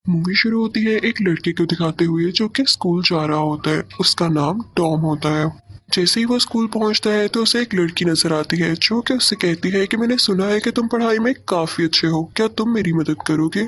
Movie शुरू होती है एक लड़के को दिखाते हुए जो कि स्कूल जा रहा होता है। उसका नाम टॉम होता है। जैसे ही वो स्कूल पहुंचता है तो उसे एक लड़की नजर आती है जो कि उससे कहती है कि मैंने सुना है कि तुम पढ़ाई में काफी अच्छे हो, क्या तुम मेरी मदद करोगे।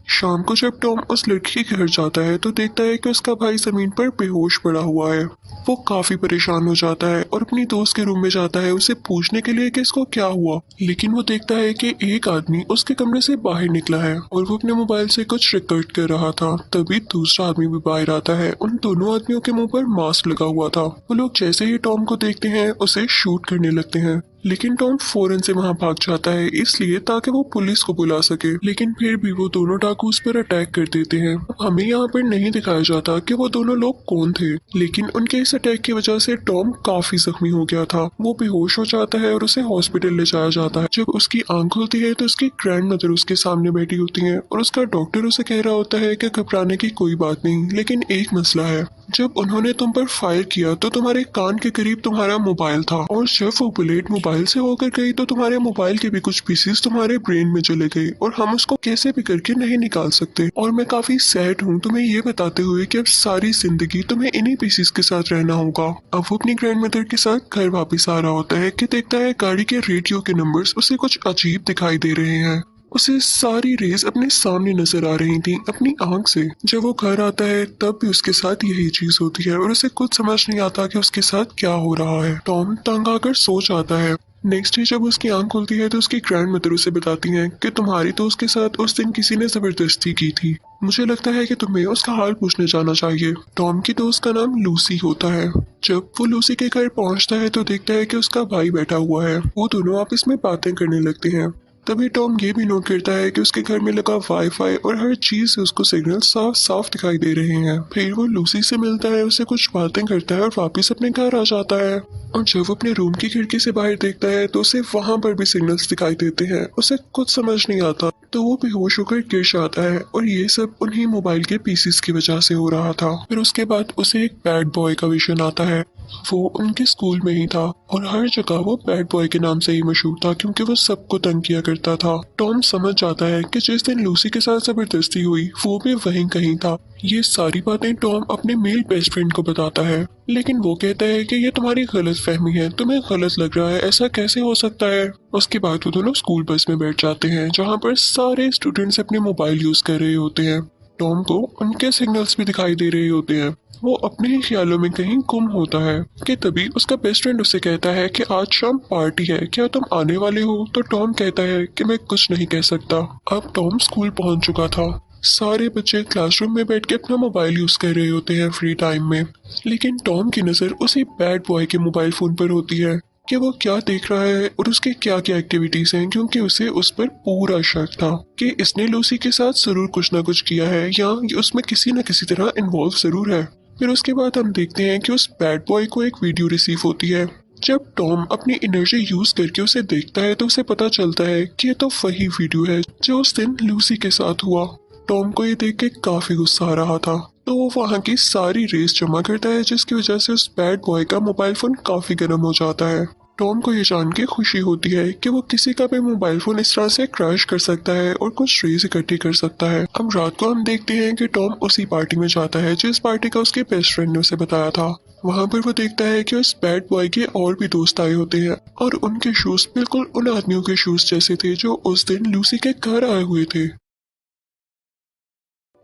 शाम को जब टॉम उस लड़की के घर जाता है तो देखता है कि उसका भाई जमीन पर बेहोश पड़ा हुआ है। वो काफी परेशान हो जाता है और अपनी दोस्त के रूम में जाता है उसे पूछने के लिए कि इसको क्या हुआ, लेकिन वो देखता है कि एक आदमी उसके कमरे से बाहर निकला है और वो अपने मोबाइल से कुछ रिकॉर्ड कर रहा था। तभी दूसरा आदमी भी बाहर आता है। उन दोनों आदमियों के मुंह पर मास्क लगा हुआ था। वो लोग जैसे ही टॉम को देखते हैं उसे शूट करने लगते हैं, लेकिन टॉम फौरन से वहां भाग जाता है इसलिए ताकि वो पुलिस को बुला सके। लेकिन फिर भी वो दोनों डाकू उस पर अटैक कर देते हैं। अब हमें यहाँ पर नहीं दिखाया जाता कि वो दोनों लोग कौन थे, लेकिन उनके इस अटैक की वजह से टॉम काफी जख्मी हो गया था। वो बेहोश हो जाता है और उसे हॉस्पिटल ले जाया जाता है। जब उसकी आंख खुलती है तो उसकी ग्रैंड मदर उसके सामने बैठी होती है और उसका डॉक्टर उसे कह रहा होता है कि घबराने की कोई बात नहीं, लेकिन एक मसला है। जब उन्होंने तुम पर फायर किया तो तुम्हारे कान के करीब तुम्हारा मोबाइल था, और जब वो बुलेट मोबाइल से होकर गई तो तुम्हारे मोबाइल के भी कुछ पीसेस तुम्हारे ब्रेन में चले गए और हम उसको कैसे भी करके नहीं निकाल सकते। और मैं काफी सैड हूँ तुम्हें ये बताते हुए कि अब सारी जिंदगी तुम्हें इन्हीं पीसेस के साथ रहना होगा। अब वो अपनी ग्रैंड मदर के साथ घर वापस आ रहा होता है कि देखता है गाड़ी के रेडियो के नंबर्स उसे कुछ अजीब दिखाई दे रहे हैं। उसे सारी रेस अपने सामने नजर आ रही थी अपनी आंख से। जब वो घर आता है तब भी उसके साथ यही चीज होती है और उसे कुछ समझ नहीं आता कि उसके साथ क्या हो रहा है। टॉम तंग आकर सो जाता है। नेक्स्ट डे जब उसकी आंख खुलती है तो उसकी ग्रैंड मदर उसे बताती हैं कि तुम्हारी दोस्त के साथ उस दिन किसी ने जबरदस्ती की थी। मुझे लगता है कि तुम्हें उसका हाल पूछने जाना चाहिए। टॉम की दोस्त का नाम लूसी होता है। जब वो लूसी के घर पहुंचता है तो देखता है कि उसका भाई बैठा हुआ है। वो दोनों आपस में बातें करने लगते हैं। तभी टॉम ये भी नोट करता है कि उसके घर में लगा वाईफाई और हर चीज से उसको सिग्नल साफ साफ दिखाई दे रहे हैं। फिर वो लूसी से मिलता है, उससे कुछ बातें करता है और वापस अपने घर आ जाता है। और जब वो अपने रूम की खिड़की से बाहर देखता है तो उसे वहां पर भी सिग्नल्स दिखाई देते हैं। उसे कुछ समझ नहीं आता तो वो बेहोश होकर गिर जाता है, और ये सब उन्हीं मोबाइल के पीसीस की वजह से हो रहा था। फिर उसके बाद उसे एक बैड बॉय का विजन आता है। वो उनके स्कूल में ही था और हर जगह वो बैड बॉय के नाम से ही मशहूर था क्योंकि वो सबको तंग किया करता था। टॉम समझ जाता है कि जिस दिन लूसी के साथ जबरदस्ती हुई वो भी वहीं कहीं था। ये सारी बातें टॉम अपने मेल बेस्ट फ्रेंड को बताता है, लेकिन वो कहता है कि ये तुम्हारी गलत फहमी है, तुम्हें गलत लग रहा है, ऐसा कैसे हो सकता है। उसके बाद वो दोनों स्कूल बस में बैठ जाते हैं जहाँ पर सारे स्टूडेंट्स अपने मोबाइल यूज कर रहे होते हैं। टॉम को उनके सिग्नल्स भी दिखाई दे रहे होते हैं। वो अपने ही ख्यालों में कहीं गुम होता है कि तभी उसका बेस्ट फ्रेंड उससे कहता है कि आज शाम पार्टी है, क्या तुम आने वाले हो। तो टॉम कहता है कि मैं कुछ नहीं कह सकता। अब टॉम स्कूल पहुंच चुका था। सारे बच्चे क्लासरूम में बैठ के अपना मोबाइल यूज कर रहे होते हैं फ्री टाइम में, लेकिन टॉम की नजर उसी बैड बॉय के मोबाइल फोन पर होती है कि वो क्या देख रहा है और उसके क्या क्या एक्टिविटीज हैं, क्योंकि उसे उस पर पूरा शक था कि इसने लूसी के साथ जरूर कुछ ना कुछ किया है या ये उसमें किसी न किसी तरह इन्वॉल्व जरूर है। फिर उसके बाद हम देखते हैं कि उस बैड बॉय को एक वीडियो रिसीव होती है। जब टॉम अपनी एनर्जी यूज करके उसे देखता है तो उसे पता चलता है कि ये तो वही वीडियो है जो उस दिन लूसी के साथ हुआ। टॉम को ये देख के काफी गुस्सा आ रहा था, तो वो वहाँ की सारी रेस जमा करता है जिसकी वजह से उस बैड बॉय का मोबाइल फोन काफी गर्म हो जाता है। टॉम को ये जान के खुशी होती है कि वो किसी का भी मोबाइल फोन इस तरह से क्रैश कर सकता है और कुछ रेस इकट्ठी कर सकता है। अब रात को हम देखते हैं कि टॉम उसी पार्टी में जाता है जिस पार्टी का उसके बेस्ट फ्रेंड ने उसे बताया था। वहाँ पर वो देखता है कि उस बैड बॉय के और भी दोस्त आए होते हैं और उनके शूज बिल्कुल उन आदमियों के शूज जैसे थे जो उस दिन लूसी के घर आए हुए थे।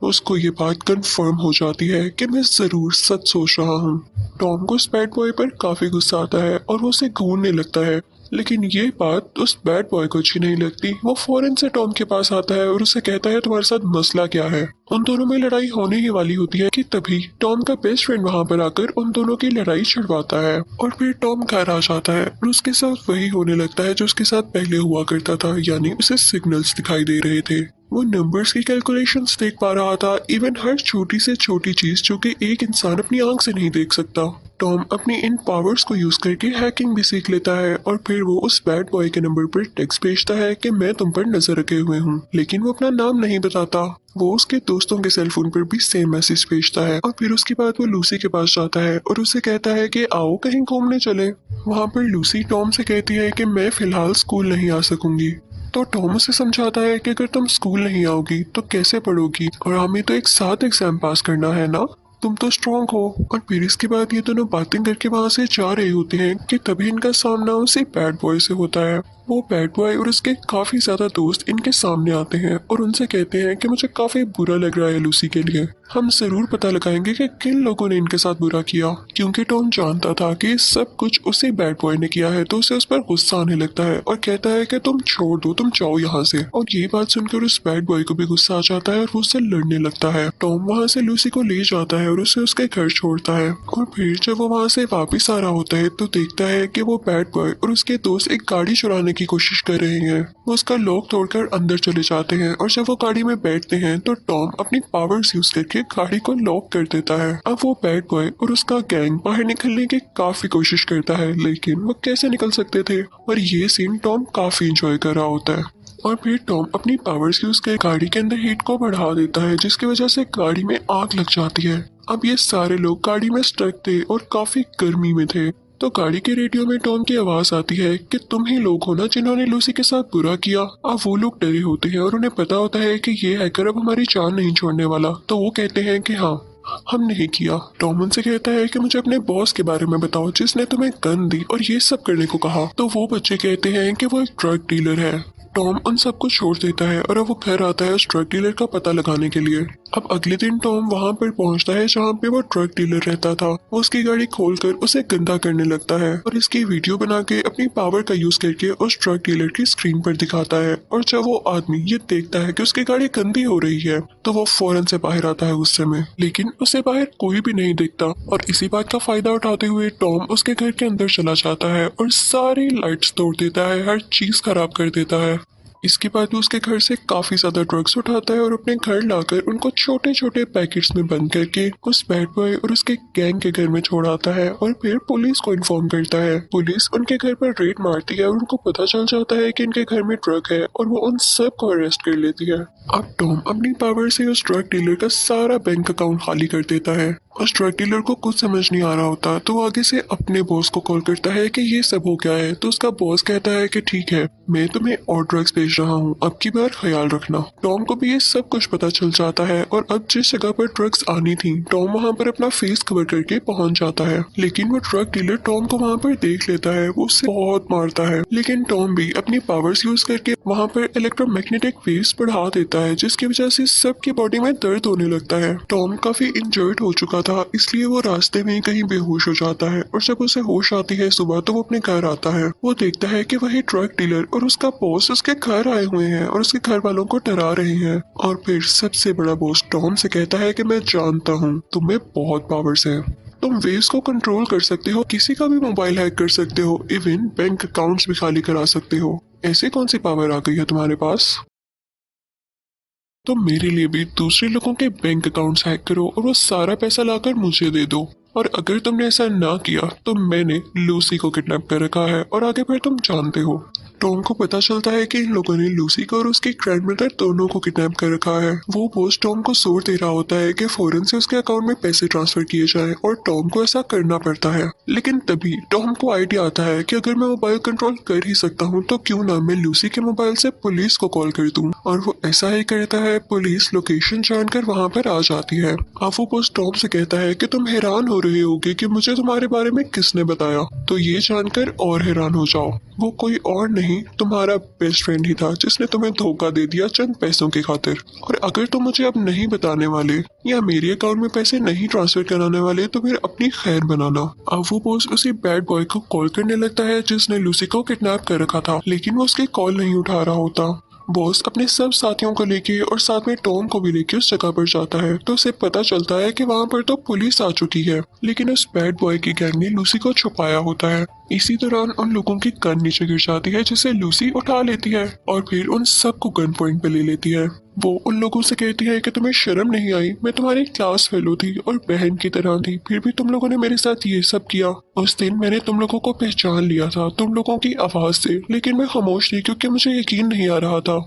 उसको ये बात कंफर्म हो जाती है कि मैं जरूर सच सोच रहा हूँ। टॉम को उस बैड बॉय पर काफी गुस्सा आता है और वो उसे घूरने लगता है, लेकिन ये बात उस बैड बॉय को अच्छी नहीं लगती। वो फौरन से टॉम के पास आता है और उसे कहता है तुम्हारे साथ मसला क्या है। उन दोनों में लड़ाई होने ही वाली होती है कि तभी टॉम का बेस्ट फ्रेंड वहां पर आकर उन दोनों की लड़ाई छुड़वाता है और फिर टॉम घर आ जाता है और उसके साथ वही होने लगता है जो उसके साथ पहले हुआ करता था, यानी उसे सिग्नल्स दिखाई दे रहे थे। वो नंबर्स की कैलकुलेशंस देख पा रहा था, इवन हर छोटी से छोटी चीज जो कि एक इंसान अपनी आंख से नहीं देख सकता। टॉम अपनी इन पावर्स को यूज करके हैकिंग भी सीख लेता है और फिर वो उस बैड बॉय के नंबर पर टेक्स्ट भेजता है कि मैं तुम पर नजर रखे हुए हूँ, लेकिन वो अपना नाम नहीं बताता। वो उसके दोस्तों के सेल फोन पर भी सेम मैसेज भेजता है और फिर उसके बाद वो लूसी के पास जाता है और उसे कहता है कि आओ कहीं घूमने चले। वहाँ पर लूसी टॉम से कहती है कि मैं फिलहाल स्कूल नहीं आ सकूंगी। तो टॉम उसे समझाता है कि अगर तुम स्कूल नहीं आओगी तो कैसे पढ़ोगी, और हमें तो एक साथ एग्जाम पास करना है ना, तुम तो स्ट्रांग हो। और फिर इसके बाद ये दोनों बातें करके वहां से जा रहे होते हैं कि तभी इनका सामना उसी बैड बॉय से होता है। वो बैड बॉय और उसके काफी ज्यादा दोस्त इनके सामने आते हैं और उनसे कहते हैं कि मुझे काफी बुरा लग रहा है लूसी के लिए। हम जरूर पता लगाएंगे कि किन लोगों ने इनके साथ बुरा किया, क्योंकि टॉम जानता था कि सब कुछ उसी बैड बॉय ने किया है। तो उसे उस पर गुस्सा आने लगता है और कहता है कि तुम छोड़ दो, तुम जाओ यहाँ से। और ये बात सुनकर उस बैड बॉय को भी गुस्सा आ जाता है और वो उससे लड़ने लगता है। टॉम वहाँ से लूसी को ले जाता है और उसे उसके घर छोड़ता है। और फिर जब वो वहाँ से वापिस आ रहा होता है तो देखता है कि वो बैड बॉय और उसके दोस्त एक गाड़ी चुराने की कोशिश कर रहे हैं। वो उसका लॉक तोड़कर अंदर चले जाते हैं और जब वो गाड़ी में बैठते हैं तो टॉम अपनी पावर्स यूज करके गाड़ी को लॉक कर देता है। अब वो बैड बॉय और उसका गैंग बाहर निकलने की काफी कोशिश करता है, लेकिन वो कैसे निकल सकते थे। और ये सीन टॉम काफी इंजॉय कर रहा होता है। और फिर टॉम अपनी पावर्स यूज कर गाड़ी के अंदर हीट को बढ़ा देता है, जिसकी वजह से गाड़ी में आग लग जाती है। अब ये सारे लोग गाड़ी में स्टक थे और काफी गर्मी में थे। तो गाड़ी के रेडियो में टॉम की आवाज आती है कि तुम ही लोग हो ना जिन्होंने लूसी के साथ बुरा किया। अब वो लोग डरे होते हैं और उन्हें पता होता है कि ये हैकर अब हमारी जान नहीं छोड़ने वाला। तो वो कहते हैं कि हाँ, हम नहीं किया। टॉम उनसे कहता है कि मुझे अपने बॉस के बारे में बताओ जिसने तुम्हें गन दी और ये सब करने को कहा। तो वो बच्चे कहते हैं कि वो एक ड्रग डीलर है। टॉम उन सबको छोड़ देता है और अब वो घर आता है उस ड्रग डीलर का पता लगाने के लिए। अब अगले दिन टॉम वहां पर पहुंचता है जहां पे वो ड्रग डीलर रहता था। वो उसकी गाड़ी खोलकर उसे गंदा करने लगता है और इसकी वीडियो बना के अपनी पावर का यूज करके उस ड्रग डीलर की स्क्रीन पर दिखाता है। और जब वो आदमी ये देखता है कि उसकी गाड़ी गंदी हो रही है तो वो फौरन से बाहर आता है गुस्से में, लेकिन उसे बाहर कोई भी नहीं दिखता। और इसी बात का फायदा उठाते हुए टॉम उसके घर के अंदर चला जाता है और सारी लाइट्स तोड़ देता है, हर चीज खराब कर देता है। इसके बाद वो उसके घर से काफी ज्यादा ड्रग्स उठाता है और अपने घर लाकर उनको छोटे छोटे पैकेट्स में बंद करके उस बैड बॉय और उसके गैंग के घर में छोड़ आता है। और फिर पुलिस को इन्फॉर्म करता है। पुलिस उनके घर पर रेड मारती है और उनको पता चल जाता है कि इनके घर में ड्रग है और वो उन सब को अरेस्ट कर लेती है। अब टॉम अपनी पावर से उस ड्रग डीलर का सारा बैंक अकाउंट खाली कर देता है। उस ड्रग डीलर को कुछ समझ नहीं आ रहा होता तो वो आगे से अपने बॉस को कॉल करता है कि ये सब हो गया है। तो उसका बॉस कहता है कि ठीक है, मैं तुम्हें और ड्रग्स भेज रहा हूँ, अब की बार ख्याल रखना। टॉम को भी ये सब कुछ पता चल जाता है और अब जिस जगह पर ड्रग्स आनी थी टॉम वहाँ पर अपना फेस कवर करके पहुंच जाता है। लेकिन वो ड्रग डीलर टॉम को वहाँ पर देख लेता है, वो उससे बहुत मारता है। लेकिन टॉम भी अपनी पावर्स यूज करके वहाँ पर इलेक्ट्रोमैग्नेटिक वेव्स बढ़ा देता है, जिसकी वजह से सबकी बॉडी में दर्द होने लगता है। टॉम काफी इंजर्ड हो चुका था, इसलिए वो रास्ते में कहीं बेहोश हो जाता है। और जब उसे होश आती है सुबह तो वो अपने घर आता है। वो देखता है कि वही ड्रग डीलर और उसका बॉस उसके घर आए हुए हैं और उसके घर वालों को डरा रहे हैं। और फिर सबसे बड़ा बॉस टॉम से कहता है कि मैं जानता हूँ तुम्हें बहुत पावर्स है, तुम वेव्स को कंट्रोल कर सकते हो, किसी का भी मोबाइल हैक कर सकते हो, इवन बैंक अकाउंट्स भी खाली करा सकते हो। ऐसी कौन सी पावर आ गई है तुम्हारे पास? तो मेरे लिए भी दूसरे लोगों के बैंक अकाउंट्स हैक करो और वो सारा पैसा लाकर मुझे दे दो। और अगर तुमने ऐसा ना किया तो मैंने लूसी को किडनैप कर रखा है और आगे फिर तुम जानते हो। टॉम को पता चलता है कि इन लोगों ने लूसी को और उसकी ग्रैंड मदर दोनों को किडनैप कर रखा है। वो बॉस टॉम को जोर दे रहा होता है कि फौरन से उसके अकाउंट में पैसे ट्रांसफर किए जाएं और टॉम को ऐसा करना पड़ता है। लेकिन तभी टॉम को आइडिया आता है कि अगर मैं मोबाइल कंट्रोल कर ही सकता हूँ तो क्यों ना मैं लूसी के मोबाइल से पुलिस को कॉल कर दूं। और वो ऐसा ही करता है। पुलिस लोकेशन जानकर वहाँ पर आ जाती है। अब वो बॉस टॉम से कहता है कि तुम हैरान हो रहे होगे कि मुझे तुम्हारे बारे में किसने बताया, तो ये जानकर और हैरान हो जाओ, वो कोई और नहीं तुम्हारा बेस्ट फ्रेंड ही था जिसने तुम्हें धोखा दे दिया चंद पैसों की खातिर। और अगर तुम मुझे अब नहीं बताने वाले या मेरे अकाउंट में पैसे नहीं ट्रांसफर कराने वाले तो फिर अपनी खैर बनाना। अब वो बॉस उसी बैड बॉय को कॉल करने लगता है जिसने लूसी को किडनैप कर रखा था, लेकिन वो उसकी कॉल नहीं उठा रहा होता। बॉस अपने सब साथियों को लेके और साथ में टॉम को भी लेके उस जगह पर जाता है तो उसे पता चलता है कि वहाँ पर तो पुलिस आ चुकी है, लेकिन उस बैड बॉय की गैंग ने लूसी को छुपाया होता है। इसी दौरान उन लोगों की गन नीचे गिर जाती है जिसे लूसी उठा लेती है और फिर उन सबको गन पॉइंट पे ले लेती है। वो उन लोगों से कहती है कि तुम्हें शर्म नहीं आई, मैं तुम्हारी क्लास फेलो थी और बहन की तरह थी, फिर भी तुम लोगों ने मेरे साथ ये सब किया। उस दिन मैंने तुम लोगों को पहचान लिया था तुम लोगों की आवाज से, लेकिन मैं खामोश थी क्योंकि मुझे यकीन नहीं आ रहा था।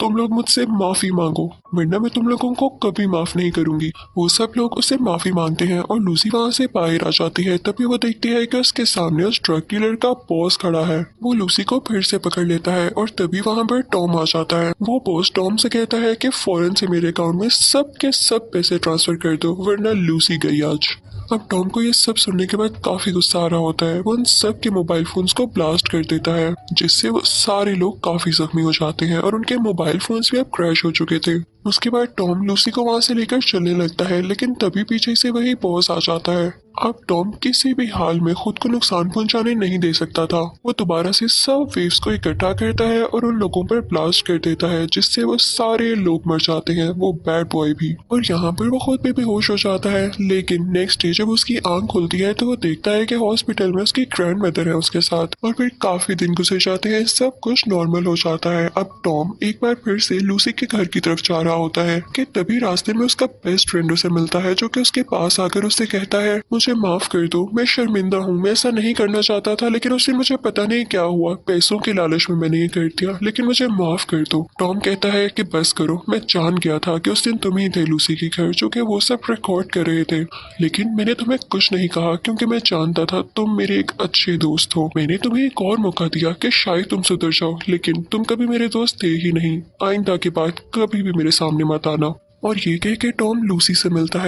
तुम लोग मुझसे माफी मांगो वरना मैं तुम लोगों को कभी माफ नहीं करूंगी। वो सब लोग उससे माफी मांगते हैं और लूसी वहाँ से बाहर आ जाती है। तभी वो देखती है कि उसके सामने उस ड्रग लड़की लड़का बॉस खड़ा है। वो लूसी को फिर से पकड़ लेता है और तभी वहाँ पर टॉम आ जाता है। वो बॉस टॉम से कहता है कि फौरन से मेरे अकाउंट में सब के सब पैसे ट्रांसफर कर दो वरना लूसी गई आज। अब टॉम को ये सब सुनने के बाद काफी गुस्सा आ रहा होता है। वो उन सब के मोबाइल फोन्स को ब्लास्ट कर देता है जिससे वो सारे लोग काफी जख्मी हो जाते हैं और उनके मोबाइल फोन्स भी अब क्रैश हो चुके थे। उसके बाद टॉम लूसी को वहां से लेकर चलने लगता है लेकिन तभी पीछे से वही बॉस आ जाता है। अब टॉम किसी भी हाल में खुद को नुकसान पहुंचाने नहीं दे सकता था। वो दोबारा से सब वेव्स को इकट्ठा करता है और उन लोगों पर ब्लास्ट कर देता है जिससे वो सारे लोग मर जाते हैं, वो बैड बॉय भी। और यहाँ पर वो खुद भी बेहोश हो जाता है। लेकिन नेक्स्ट डे जब उसकी आंख खुलती है तो वो देखता है कि हॉस्पिटल में उसकी ग्रैंड मदर है उसके साथ। और फिर काफी दिन गुजर जाते हैं, सब कुछ नॉर्मल हो जाता है। अब टॉम एक बार फिर से लूसी के घर की तरफ जा रहा होता है कि तभी रास्ते में उसका बेस्ट फ्रेंड उसे मिलता है जो कि उसके पास आकर उससे कहता है मुझे माफ कर दो, मैं शर्मिंदा हूँ, मैं ऐसा नहीं करना चाहता था लेकिन उससे मुझे पता नहीं क्या हुआ, पैसों के लालच में मैंने ये कर दिया, लेकिन मुझे माफ कर दो। टॉम कहता है कि बस करो, मैं जान गया था कि उस दिन तुम ही थे लूसी के घर जो कि वो सब रिकॉर्ड कर रहे थे, लेकिन मैंने तुम्हें कुछ नहीं कहा क्योंकि मैं जानता था तुम मेरे एक अच्छे दोस्त हो। मैंने तुम्हें एक और मौका दिया कि शायद तुम सुधर जाओ लेकिन तुम कभी मेरे दोस्त थे ही नहीं। आइंदा के बाद कभी भी मेरे सामने मत आना। और ये कह के टॉम लूसी से मिलता है।